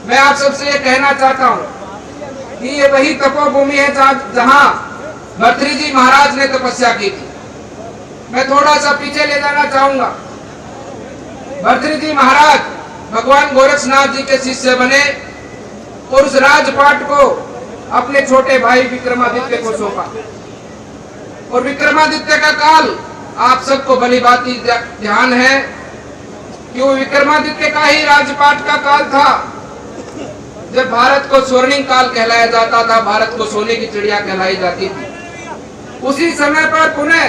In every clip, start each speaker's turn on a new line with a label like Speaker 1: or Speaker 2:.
Speaker 1: मैं आप सबसे ये कहना चाहता हूँ कि ये वही तपोभूमि है जहाँ भर्तृहरि जी महाराज ने तपस्या की थी। मैं थोड़ा सा पीछे ले जाना चाहूंगा। भर्तृहरि जी महाराज भगवान गोरक्षनाथ जी के शिष्य बने और उस राजपाट को अपने छोटे भाई विक्रमादित्य को सौंपा। और विक्रमादित्य का काल आप सबको भली भांति ध्यान है कि वो विक्रमादित्य का ही राजपाट का काल था जब भारत को स्वर्णिम काल कहलाया जाता था, भारत को सोने की चिड़िया कहलाई जाती थी। उसी समय पर पुनः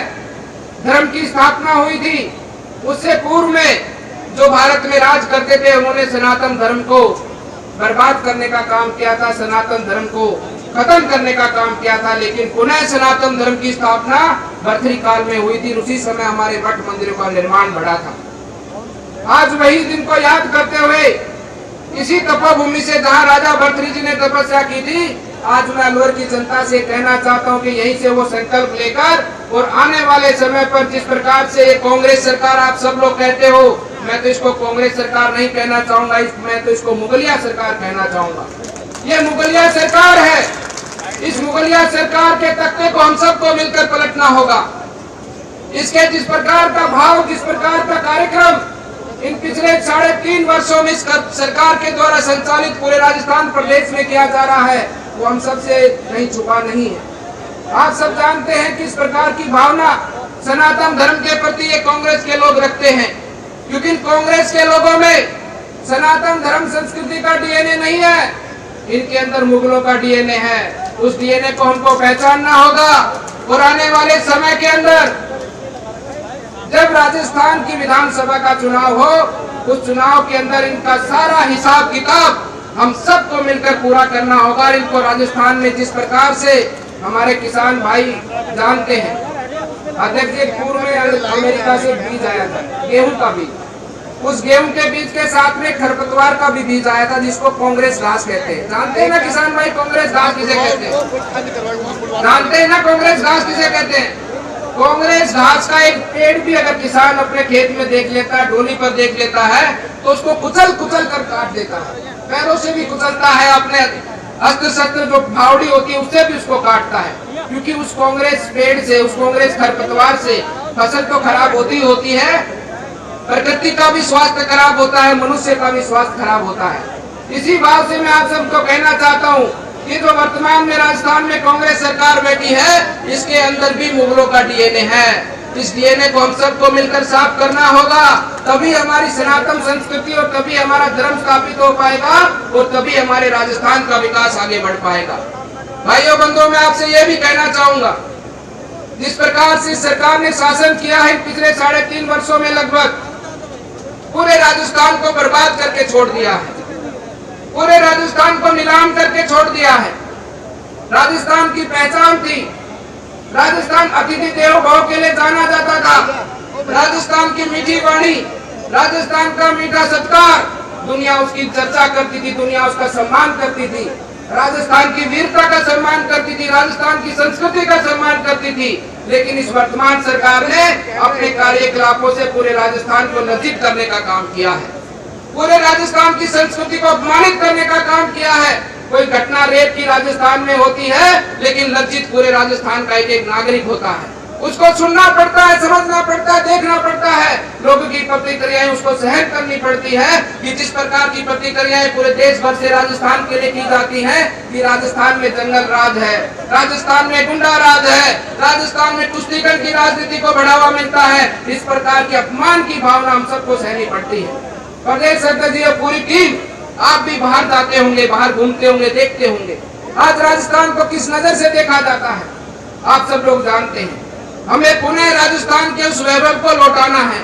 Speaker 1: धर्म की स्थापना हुई थी। उससे पूर्व में जो भारत में राज करते थे उन्होंने सनातन धर्म को बर्बाद करने का काम किया था, सनातन धर्म को खत्म करने का काम किया था। लेकिन पुनः सनातन धर्म की स्थापना भर्तृहरि काल में हुई थी। उसी समय हमारे मठ मंदिरों का निर्माण बढ़ा था। आज वही दिन को याद करते हुए इसी तपोभूमि से जहाँ राजा भर्तृहरि जी ने तपस्या की थी, आज मैं अलवर की जनता से कहना चाहता हूँ कि यहीं से वो संकल्प लेकर और आने वाले समय पर जिस प्रकार से कांग्रेस सरकार आप सब लोग कहते हो, मैं तो इसको कांग्रेस सरकार नहीं कहना चाहूंगा, मैं तो इसको मुगलिया सरकार कहना चाहूंगा। ये मुगलिया सरकार है। इस मुगलिया सरकार के तख्ते को हम सबको मिलकर पलटना होगा। इसके जिस प्रकार का भाव, जिस प्रकार का कार्यक्रम इन पिछले 3.5 वर्षों में इस सरकार के द्वारा संचालित पूरे राजस्थान प्रदेश में किया जा रहा है, वो हम सबसे नहीं छुपा नहीं है। आप सब जानते हैं कि इस प्रकार की भावना सनातन धर्म के प्रति ये कांग्रेस के लोग रखते हैं, क्योंकि कांग्रेस के लोगों में सनातन धर्म संस्कृति का डीएनए नहीं है, इनके अंदर मुगलों का डीएनए है। उस डीएनए को हमको पहचानना होगा। और आने वाले समय के अंदर जब राजस्थान की विधानसभा का चुनाव हो, उस चुनाव के अंदर इनका सारा हिसाब किताब हम सबको मिलकर पूरा करना होगा। इनको राजस्थान में जिस प्रकार से हमारे किसान भाई जानते हैं, अध्यक्ष जी पूर्व में अमेरिका से बीज आया था, गेहूं का बीज। उस गेहूं के बीज के साथ में खरपतवार का भी बीज आया था, जिसको कांग्रेस घास कहते हैं। जानते हैं ना किसान भाई कांग्रेस घास किसे कहते हैं? जानते हैं ना कांग्रेस घास किसे कहते हैं? कांग्रेस घास का एक पेड़ भी अगर किसान अपने खेत में देख लेता है, डोली पर देख लेता है, तो उसको कुचल कुचल कर काट देता है, पैरों से भी कुचलता है, अपने अस्त्र शस्त्र जो फावड़ी होती है उससे भी उसको काटता है। क्योंकि उस कांग्रेस पेड़ से, उस कांग्रेस खरपतवार से फसल तो खराब होती है, प्रकृति का भी स्वास्थ्य खराब होता है, मनुष्य का भी स्वास्थ्य खराब होता है। इसी बात से मैं आप सबको कहना चाहता हूँ कि जो वर्तमान में राजस्थान में कांग्रेस सरकार बैठी है, इसके अंदर भी मुगलों का डीएनए है। इस डीएनए को हम सबको मिलकर साफ करना होगा, तभी हमारी सनातन संस्कृति और तभी हमारा धर्म स्थापित हो पाएगा और तभी हमारे राजस्थान का विकास आगे बढ़ पाएगा। भाइयों बंधुओं, मैं आपसे ये भी कहना चाहूंगा, जिस प्रकार से सरकार ने शासन किया है पिछले 3.5 वर्षों में, लगभग पूरे राजस्थान को बर्बाद करके छोड़ दिया है, पूरे राजस्थान को नीलाम करके छोड़ दिया है। राजस्थान की पहचान थी, राजस्थान अतिथि देवो भव के लिए जाना जाता था। राजस्थान की मीठी वाणी, राजस्थान का मीठा सत्कार, दुनिया उसकी चर्चा करती थी, दुनिया उसका सम्मान करती थी। राजस्थान की वीरता का सम्मान करती थी, राजस्थान की संस्कृति का सम्मान करती थी। लेकिन इस वर्तमान सरकार ने अपने कार्यकलापों से पूरे राजस्थान को लज्जित करने का काम किया है, पूरे राजस्थान की संस्कृति को अपमानित करने का काम किया है। कोई घटना रेप की राजस्थान में होती है, लेकिन लज्जित पूरे राजस्थान का एक एक नागरिक होता है। उसको सुनना पड़ता है, समझना पड़ता है, देखना पड़ता है। लोगों की प्रतिक्रियाएं उसको सहन करनी पड़ती है कि जिस प्रकार की प्रतिक्रियाएं पूरे देश भर से राजस्थान के लिए की जाती हैं कि राजस्थान में जंगल राज है, राजस्थान में गुंडा राज है, राजस्थान में कुश्तीगढ़ की राजनीति को बढ़ावा मिलता है। इस प्रकार के अपमान की भावना हम सबको सहनी पड़ती है। प्रदेश अध्यक्ष जी और पूरी टीम, आप भी बाहर जाते होंगे, बाहर घूमते होंगे, देखते होंगे आज राजस्थान को किस नजर से देखा जाता है, आप सब लोग जानते हैं। हमें पुनः राजस्थान के उस वैभव को लौटाना है,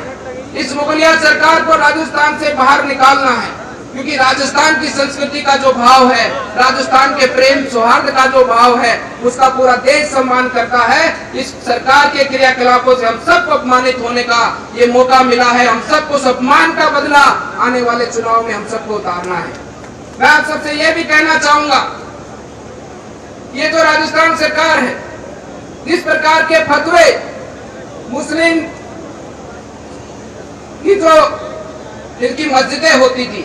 Speaker 1: इस मुगलिया सरकार को राजस्थान से बाहर निकालना है, क्योंकि राजस्थान की संस्कृति का जो भाव है, राजस्थान के प्रेम सौहार्द का जो भाव है, उसका पूरा देश सम्मान करता है। इस सरकार के क्रियाकलापों से हम सबको अपमानित होने का ये मौका मिला है। हम सबको उस अपमान का बदला आने वाले चुनाव में हम सबको उतारना है। मैं आप सबसे ये भी कहना चाहूंगा, ये जो राजस्थान सरकार है, जिस प्रकार के फतवे मुस्लिम की जो जिनकी मस्जिदें होती थी,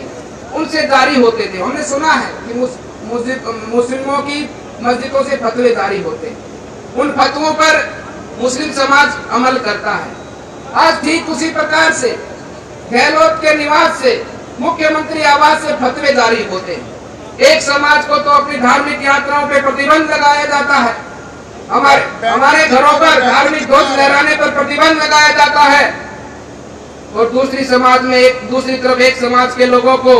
Speaker 1: उनसे जारी होते थे। हमने सुना है कि मुस्लिमों की मस्जिदों से फतवे जारी होते हैं, उन फतवों पर मुस्लिम समाज अमल करता है। आज ठीक उसी प्रकार से गहलोत के निवास से, मुख्यमंत्री आवास से फतवे जारी होते हैं। एक समाज को तो अपनी धार्मिक यात्राओं पे प्रतिबंध लगाया जाता है, हमारे घरों पर धार्मिक ध्वज लहराने पर प्रतिबंध लगाया जाता है, और दूसरी तरफ एक समाज के लोगों को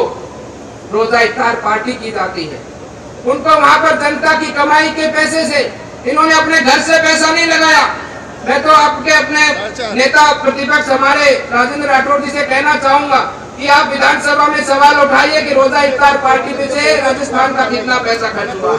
Speaker 1: रोजा इफ्तार पार्टी की जाती है। उनको वहां पर जनता की कमाई के पैसे से, इन्होंने अपने घर से पैसा नहीं लगाया। मैं तो अपने नेता प्रतिपक्ष हमारे राजेंद्र राठौड़ जी से कहना चाहूंगा कि आप विधानसभा में सवाल उठाइए कि रोजा इफ्तार पार्टी में से राजस्थान का कितना पैसा खर्च हुआ।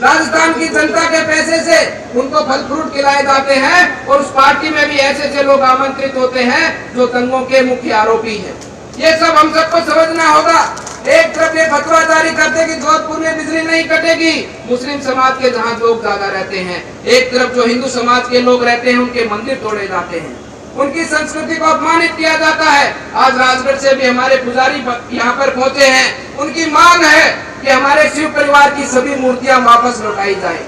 Speaker 1: राजस्थान की जनता के पैसे से उनको फल फ्रूट खिलाए जाते हैं, और उस पार्टी में भी ऐसे लोग आमंत्रित होते हैं जो दंगों के मुख्य आरोपी हैं। ये सब हम सबको समझना होगा। एक तरफ ये फतवा जारी करते कि जोधपुर में बिजली नहीं कटेगी, मुस्लिम समाज के जहाँ लोग ज्यादा रहते हैं, एक तरफ जो हिंदू समाज के लोग रहते हैं उनके मंदिर तोड़े जाते हैं, उनकी संस्कृति को अपमानित किया जाता है। आज राजगढ़ से भी हमारे पुजारी यहाँ पर पहुंचे हैं, उनकी मांग है कि हमारे शिव परिवार की सभी मूर्तियां वापस लौटाई जाए।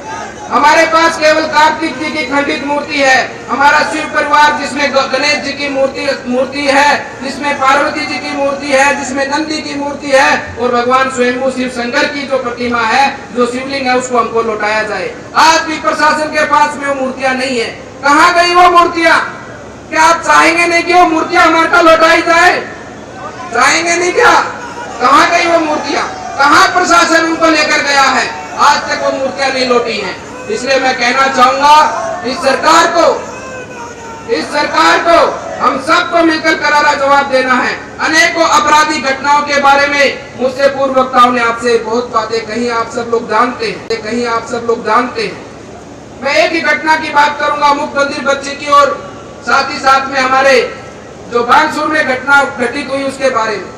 Speaker 1: हमारे पास केवल कार्तिक जी की खंडित मूर्ति है। हमारा शिव परिवार जिसमें गणेश जी की मूर्ति है, जिसमें पार्वती जी की मूर्ति है, जिसमें नंदी की मूर्ति है, और भगवान स्वयंभू शिव शंकर की जो प्रतिमा है, जो शिवलिंग है, उसको हमको लौटाया जाए। आज भी प्रशासन के पास में वो मूर्तियां नहीं है। कहाँ गई वो मूर्तियां? क्या आप चाहेंगे नहीं कि वो मूर्तियां हमारे को लौटाई जाए? चाहेंगे नहीं क्या? कहाँ गई वो मूर्तियां? कहाँ प्रशासन उनको लेकर गया है? आज तक वो मूर्तियां नहीं लौटी हैं। इसलिए मैं कहना चाहूंगा इस सरकार को हम सबको मिलकर करारा जवाब देना है। अनेकों अपराधी घटनाओं के बारे में मुझसे पूर्व वक्ताओं ने आपसे बहुत बातें कही, आप सब लोग जानते हैं। मैं एक ही घटना की बात करूंगा, मुख मंदिर बच्चे की, और साथ ही साथ में हमारे जो बानसूर में घटना घटित हुई उसके बारे में।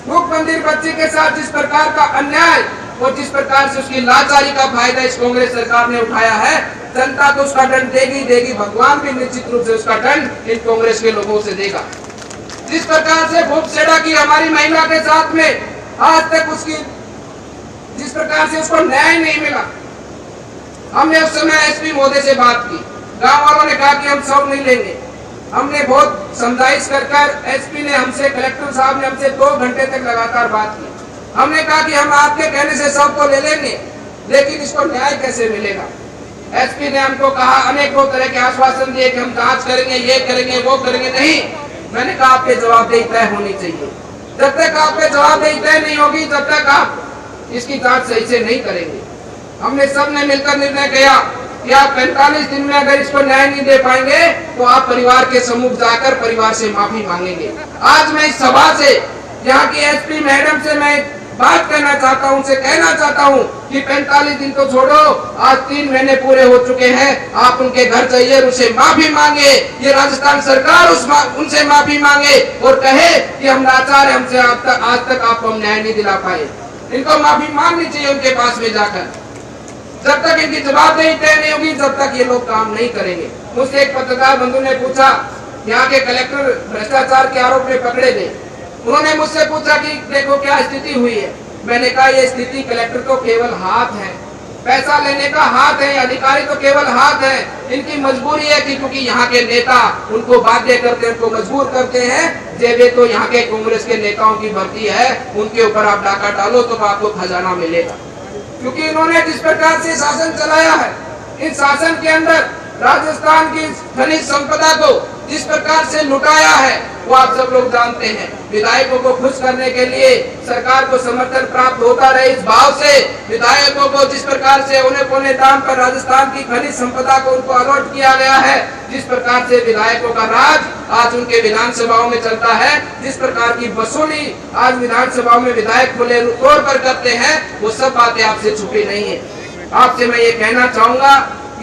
Speaker 1: मुख मंदिर बच्चे के साथ जिस प्रकार का अन्याय और जिस प्रकार से उसकी लाचारी का फायदा इस कांग्रेस सरकार ने उठाया है, जनता तो उसका दंड देगी। भगवान भी निश्चित रूप से उसका दंड इन कांग्रेस के लोगों से देगा। जिस प्रकार से भूपसेड़ा की हमारी महिला के साथ में आज तक जिस प्रकार से उसको न्याय नहीं मिला, हमने उस समय एसपी महोदय से बात की। गांव वालों ने कहा कि हम सब नहीं लेंगे। हमने बहुत समझाइश कर एसपी ने हमसे, कलेक्टर साहब ने हमसे 2 घंटे तक लगातार बात की। हमने कहा कि हम आपके कहने से सबको ले लेंगे, लेकिन इसको न्याय कैसे मिलेगा? एसपी ने हमको कहा, अनेकों तरह के आश्वासन दिए कि हम जांच करेंगे, ये करेंगे, वो करेंगे। नहीं, मैंने कहा आपके जवाबदेही तय होनी चाहिए। जब तक आपके जवाबदेही तय नहीं होगी, तब तक आप इसकी जांच सही से नहीं करेंगे। हमने सबने मिलकर निर्णय किया कि आप 45 दिन में अगर इसको न्याय नहीं दे पाएंगे तो आप परिवार के सम्मुख जाकर परिवार से माफी मांगेंगे। आज मैं इस सभा से, यहाँ की एसपी मैडम से मैं बात करना चाहता हूँ, उनसे कहना चाहता हूँ कि 45 दिन तो छोड़ो, आज 3 महीने पूरे हो चुके हैं। आप उनके घर जाइए, उनसे माफी मांगे। ये राजस्थान सरकार उनसे माफी मांगे और कहे कि हम लाचार हैं, हमसे आज तक आपको हम न्याय नहीं दिला पाए। इनको माफी मांगनी चाहिए उनके पास में जाकर। जब तक इनकी जवाबदेही तय नहीं होगी, तब तक ये लोग काम नहीं करेंगे। मुझसे एक पत्रकार बंधु ने पूछा, यहाँ के कलेक्टर भ्रष्टाचार के आरोप में पकड़े गए। उन्होंने मुझसे पूछा कि देखो क्या स्थिति हुई है। मैंने कहा ये स्थिति कलेक्टर तो केवल हाथ है, पैसा लेने का हाथ है, अधिकारी तो केवल हाथ है। इनकी मजबूरी है कि क्योंकि यहाँ के नेता उनको बाध्य करते हैं, उनको मजबूर करते हैं। जेबे तो यहाँ के कांग्रेस के नेताओं की भर्ती है, उनके ऊपर आप डाका डालो तो आपको खजाना मिलेगा। क्योंकि इन्होंने जिस प्रकार से शासन चलाया है, इन शासन के अंदर राजस्थान की खनिज संपदा को जिस प्रकार से लुटाया है, वो आप सब लोग जानते हैं। विधायकों को खुश करने के लिए सरकार को समर्थन प्राप्त होता रहे, इस भाव से विधायकों को जिस प्रकार से उन्हें पौने दाम पर राजस्थान की खनिज संपदा को उनको अलॉट किया गया है, जिस प्रकार से विधायकों का राज आज उनके विधानसभाओं में चलता है, जिस प्रकार की वसूली आज विधानसभाओं में विधायक खुले तौर पर करते हैं, वो सब बातें आपसे छुपी नहीं है। आपसे मैं ये कहना चाहूंगा,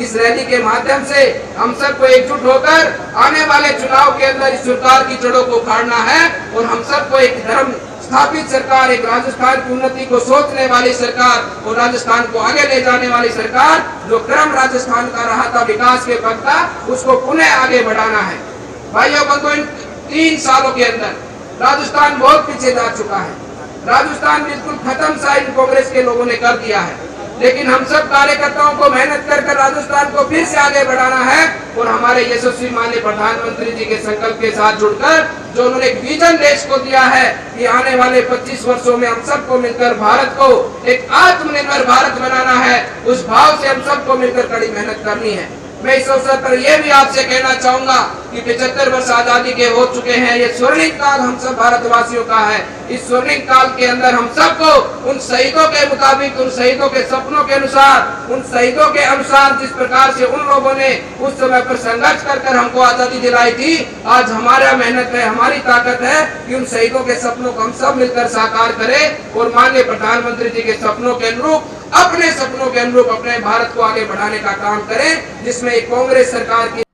Speaker 1: इस रैली के माध्यम से हम सबको एकजुट होकर आने वाले चुनाव के अंदर इस सरकार की जड़ों को उखाड़ना है और हम सबको एक धर्म स्थापित सरकार, एक राजस्थान की उन्नति को सोचने वाली सरकार और राजस्थान को आगे ले जाने वाली सरकार, जो क्रम राजस्थान का रहा था विकास के पथ का, उसको पुनः आगे बढ़ाना है। भाइयों बंधुओं, इन 3 सालों के अंदर राजस्थान बहुत पीछे जा चुका है। राजस्थान बिल्कुल खत्म सा इन कांग्रेस के लोगों ने कर दिया है। लेकिन हम सब कार्यकर्ताओं को मेहनत कर राजस्थान को फिर से आगे बढ़ाना है और हमारे यशस्वी माननीय प्रधानमंत्री जी के संकल्प के साथ जुड़कर जो उन्होंने एक विजन देश को दिया है कि आने वाले 25 वर्षों में हम सबको मिलकर भारत को एक आत्मनिर्भर भारत बनाना है, उस भाव से हम सबको मिलकर कड़ी मेहनत करनी है। मैं इस अवसर पर यह भी आपसे कहना चाहूंगा कि 75 वर्ष आजादी के हो चुके हैं। ये स्वर्णिम काल हम सब भारतवासियों का है। इस स्वर्णिम काल के अंदर हम सबको उन शहीदों के मुताबिक, उन शहीदों के सपनों के अनुसार, उन शहीदों के अनुसार जिस प्रकार से उन लोगों ने उस समय पर संघर्ष कर हमको आजादी दिलाई थी, आज हमारा मेहनत है, हमारी ताकत है कि उन शहीदों के सपनों को हम सब मिलकर साकार करें और माननीय प्रधानमंत्री जी के सपनों के अनुरूप, अपने सपनों के अनुरूप अपने भारत को आगे बढ़ाने का काम करें, जिसमें कांग्रेस सरकार की